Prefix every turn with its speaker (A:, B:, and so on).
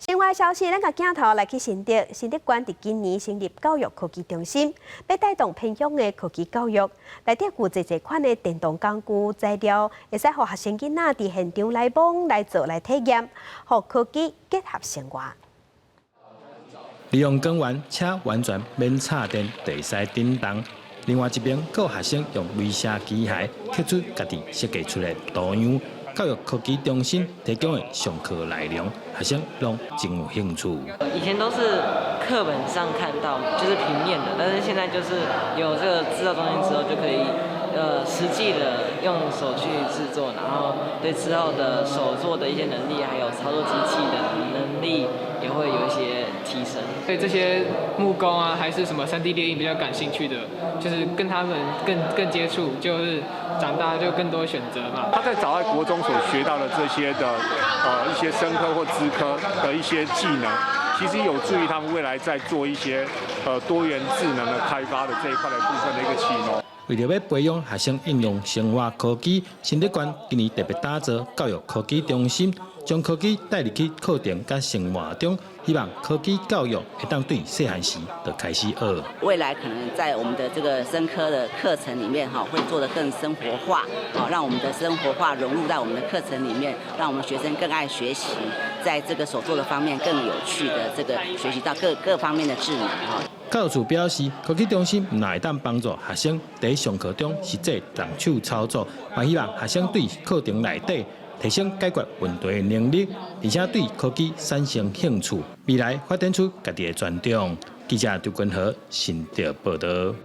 A: 另外消息，咱个镜头来去新竹，新竹县伫今年成立教育科技中心，要带动偏乡的科技教育，内底有侪款的电动工具材料，会使互学生囡仔伫现场来摸、来做、来体验，互科技结合生活。
B: 利用光源且完全免插电，就会使点动。另外一边，各学生用镭射机械刻出家己设计出的图样。教育科技中心提供的上课内容，学生拢真有兴趣。
C: 以前都是课本上看到，就是平面的，但是现在就是有这个制造中心之后，就可以实际的用手去制作，然后对之后的手作的一些能力，还有操作机器的能力也会有一些提升。
D: 对这些木工啊，还是什么3D 列印比较感兴趣的，就是跟他们更接触，就是长大就更多选择嘛。
E: 他在早在国中所学到的这些的一些生科或资科的一些技能，其实有助于他们未来在做一些多元智能的开发的这一块的部分的一个启蒙。
B: 为了要培养学生应用生活科技，新竹县今年特别打造教育科技中心，将科技带入去课程甲生活中，希望科技教育会当对细汉时就开始学。
F: 未来可能在我们的这个生科的课程里面，会做得更生活化，让我们的生活化融入在我们的课程里面，让我们学生更爱学习，在这个手作的方面更有趣的这个学习到各方面的智能。
B: 教处表示，科技中心唔会当帮助学生在上课中实际动手操作，嘛希望学生对课程内底提升解决问题的能力，而且对科技产生兴趣，未来发展出家己的专长。记者刘君和新竹报道。